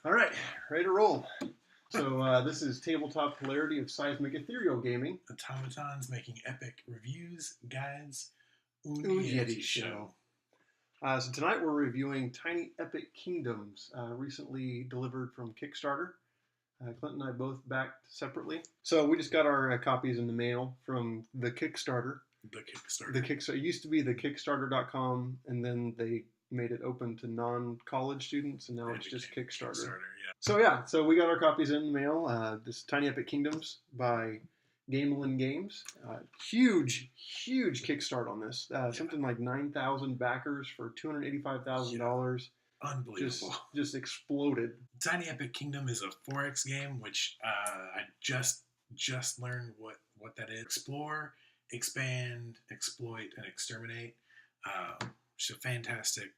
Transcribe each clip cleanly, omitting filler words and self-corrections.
All right, ready to roll. So this is Tabletop Polarity of Seismic Ethereal Gaming. Automatons making epic reviews, guides, Yeti Show. So tonight we're reviewing Tiny Epic Kingdoms, recently delivered from Kickstarter. Clint and I both backed separately. So we just got our copies in the mail from the Kickstarter. The Kickstarter. It used to be the Kickstarter.com, and then they made it open to non-college students, and now it's just Kickstarter. So we got our copies in the mail. This Tiny Epic Kingdoms by Gamelin Games. Huge kickstart on this. Something like 9,000 backers for $285,000. Unbelievable. Just exploded. Tiny Epic Kingdom is a 4X game, which I just learned what that is. Explore, expand, exploit, and exterminate. It's a fantastic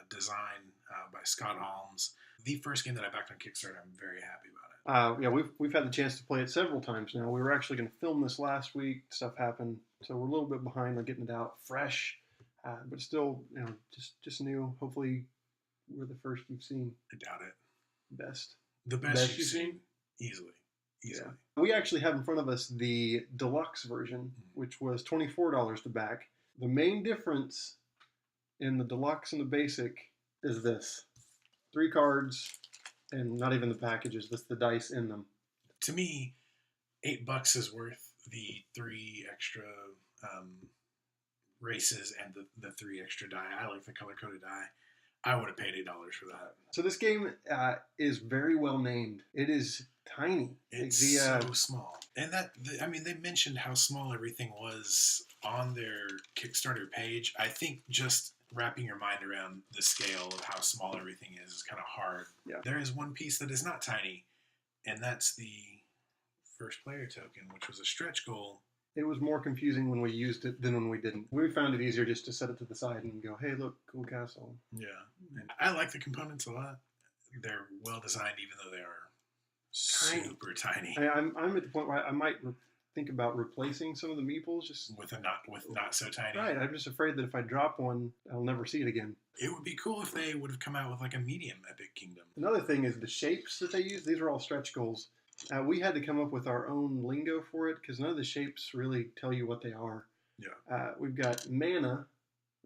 design by Scott Holmes. The first game that I backed on Kickstarter. I'm very happy about it. We've had the chance to play it several times now. We were actually going to film this last week. Stuff happened, so we're a little bit behind on getting it out fresh, but still, just new. Hopefully, we're the first you've seen. I doubt it. The best you've seen, easily. Yeah. We actually have in front of us the deluxe version, which was $24 to back. The main difference in the deluxe and the basic is this: 3 cards, and not even the packages, just the dice in them. To me, $8 is worth the 3 extra races and the 3 extra die. I like the color-coded die. I would have paid $8 for that. So this game is very well named. It is tiny. It's so small. And they mentioned how small everything was on their Kickstarter page. I think just wrapping your mind around the scale of how small everything is kind of hard. Yeah. There is one piece that is not tiny, and that's the first player token, which was a stretch goal. It was more confusing when we used it than when we didn't. We found it easier just to set it to the side and go, hey, look, cool castle. Yeah. And I like the components a lot. They're well designed, even though they are super tiny. I'm at the point where I might think about replacing some of the meeples just with not so tiny. Right. I'm just afraid that if I drop one, I'll never see it again. It would be cool if they would have come out with like a medium Epic Kingdom. Another thing is the shapes that they use. These are all stretch goals. We had to come up with our own lingo for it because none of the shapes really tell you what they are. Yeah. We've got mana,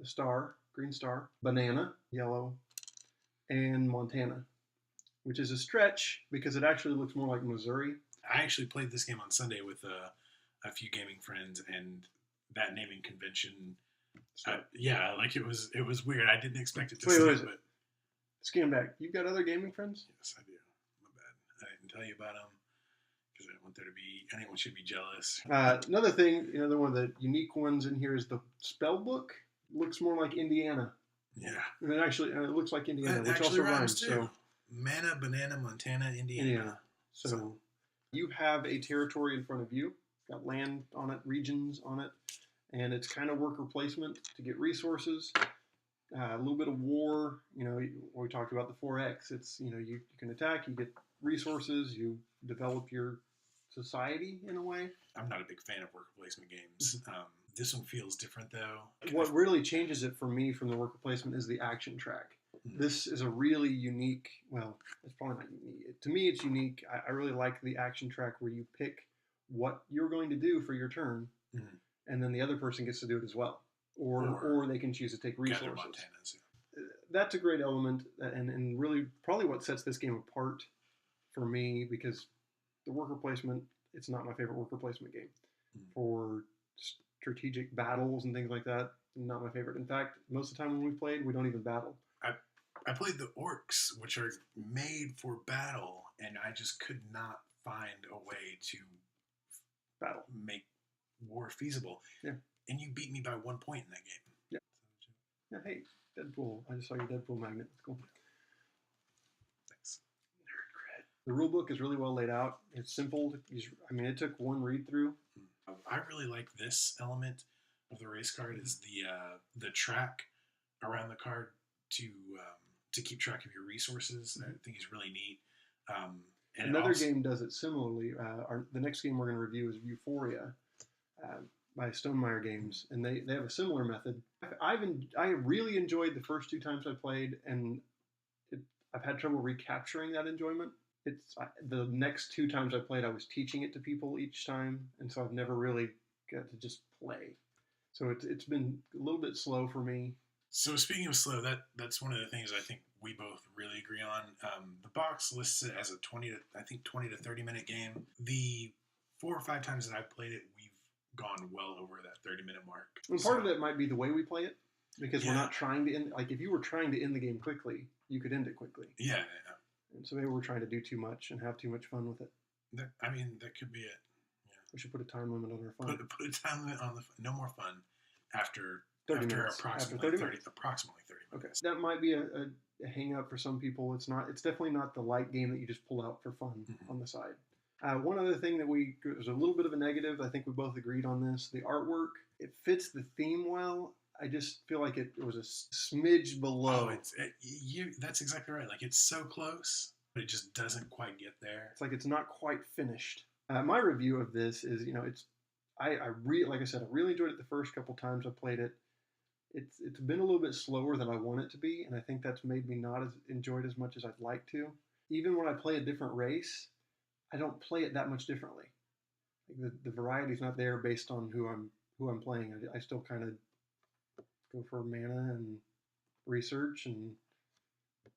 a star, green star, banana, yellow, and Montana, which is a stretch because it actually looks more like Missouri. I actually played this game on Sunday with a few gaming friends, and that naming convention, it was weird. I didn't expect it to say, but scan back. You've got other gaming friends? Yes, I do. My bad. I didn't tell you about them because I didn't want you to be jealous. Another thing, one of the unique ones in here is the spell book. Looks more like Indiana. Yeah. And it looks like Indiana, which also rhymes too. So Mana, banana, Montana, Indiana. So you have a territory in front of you. It's got land on it, regions on it, and it's kind of worker placement to get resources. A little bit of war. We talked about the 4X. It's you can attack, you get resources, you develop your society in a way. I'm not a big fan of worker placement games. This one feels different though. What really changes it for me from the worker placement is the action track. This is a really unique, it's probably not unique. To me, it's unique. I really like the action track where you pick what you're going to do for your turn, and then the other person gets to do it as well. Or they can choose to take resources. Montanas, yeah. That's a great element, and really probably what sets this game apart for me, because the worker placement, it's not my favorite worker placement game. For strategic battles and things like that, not my favorite. In fact, most of the time when we played, we don't even battle. I played the orcs, which are made for battle, and I just could not find a way to make war feasible. Yeah. And you beat me by 1 point in that game. Yeah. Hey, Deadpool. I just saw your Deadpool magnet. That's cool. Thanks. Nerd cred. The rule book is really well laid out. It's simple. It took one read through. I really like this element of the race card is the track around the card to keep track of your resources. I think is really neat. And another game does it similarly. The next game we're going to review is Euphoria by Stonemeyer Games, and they have a similar method. I really enjoyed the first 2 times I played, and I've had trouble recapturing that enjoyment. The next 2 times I played, I was teaching it to people each time, and so I've never really got to just play. So it's been a little bit slow for me. So speaking of slow, that's one of the things I think we both really agree on. The box lists it as a 20 to 30 minute game. The 4 or 5 times that I've played it, we've gone well over that 30-minute mark. And part of it might be the way we play it, because we're not trying to end. Like if you were trying to end the game quickly, you could end it quickly. Yeah. And so maybe we're trying to do too much and have too much fun with it. That could be it. Yeah. We should put a time limit on our fun. Put a time limit on no more fun after 30 minutes. Approximately 30 minutes. Okay. That might be a hang up for some people. It's definitely not the light game that you just pull out for fun on the side. One other thing that was a little bit of a negative, I think we both agreed on this, the artwork, it fits the theme well. I just feel like it was a smidge below. That's exactly right. Like it's so close, but it just doesn't quite get there. It's like it's not quite finished. My review of this is, like I said, I really enjoyed it the first couple times I played it. It's been a little bit slower than I want it to be, and I think that's made me not enjoy it as much as I'd like to. Even when I play a different race, I don't play it that much differently. Like the variety's not there based on who I'm playing. I still kind of go for mana and research and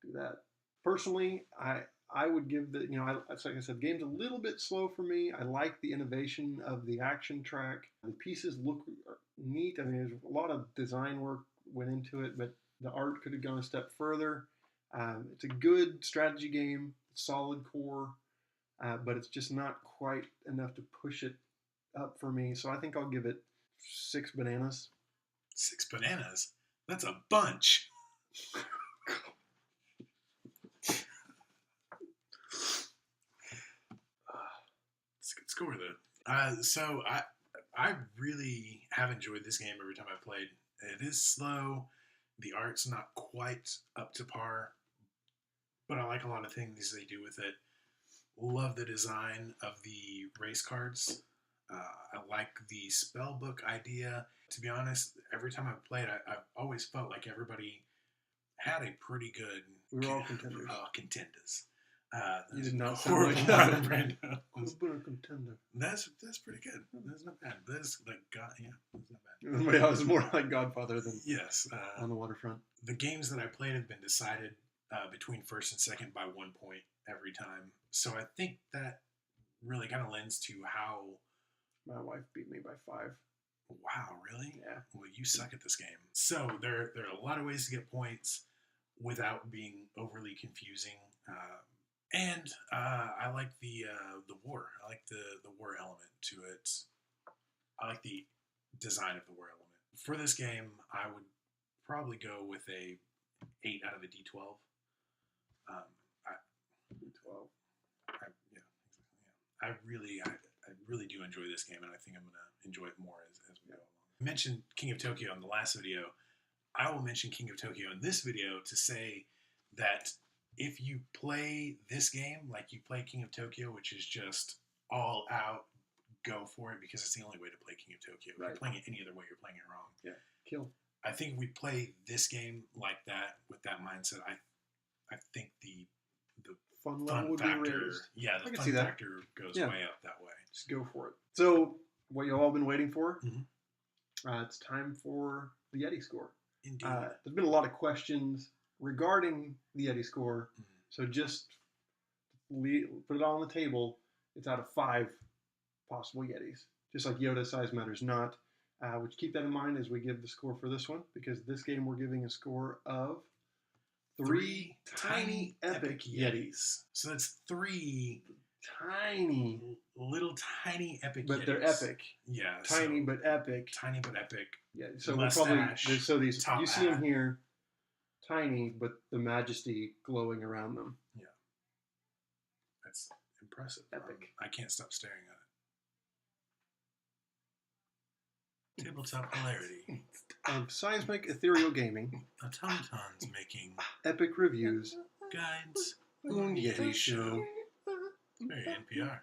do that. Personally, I would give like I said, the game's a little bit slow for me. I like the innovation of the action track. The pieces look neat. I mean, there's a lot of design work went into it, but the art could have gone a step further. It's a good strategy game, solid core, but it's just not quite enough to push it up for me. So I think I'll give it 6 bananas. 6 bananas? That's a bunch. Let's go with it. So I really have enjoyed this game every time I played. It is slow. The art's not quite up to par, but I like a lot of things they do with it. Love the design of the race cards. I like the spell book idea. To be honest, every time I've played, I've always felt like everybody had a pretty good... We were all contenders. Contenders. You did not sound like that. Brando. Who's been a contender? That's pretty good. That's not bad. That's like God. Yeah, that's not bad. Yeah, it was more like Godfather than on the waterfront. The games that I played have been decided between first and second by 1 point every time. So I think that really kind of lends to how... My wife beat me by 5. Wow, really? Yeah. Well, you suck at this game. So there are a lot of ways to get points without being overly confusing. And I like the war. I like the war element to it. I like the design of the war element. For this game, I would probably go with a 8 out of a D12. D12. I really do enjoy this game, and I think I'm going to enjoy it more as we go along. I mentioned King of Tokyo in the last video. I will mention King of Tokyo in this video to say that if you play this game like you play King of Tokyo, which is just all out, go for it, because it's the only way to play King of Tokyo. If you're playing it any other way, you're playing it wrong. Yeah, kill. I think if we play this game like that, with that mindset, I think the fun level would factor, be raised. yeah, the fun factor goes way up that way. Just go for it. So, what you've all been waiting for, it's time for the Yeti score. Indeed. There's been a lot of questions regarding the Yeti score, so just put it on the table. It's out of 5 possible Yetis. Just like Yoda, size matters not. Which keep that in mind as we give the score for this one, because this game we're giving a score of 3 tiny epic Yetis. So that's 3 little tiny epic but Yetis. They're epic. Yeah. Tiny but epic. Tiny but epic. Yeah. So we'll probably these you see them here, tiny but the majesty glowing around them. Yeah. That's impressive. Epic. I can't stop staring at it. Tabletop hilarity. Seismic Ethereal Gaming. Automatons making epic reviews. Guides. Yeti Show. Very NPR.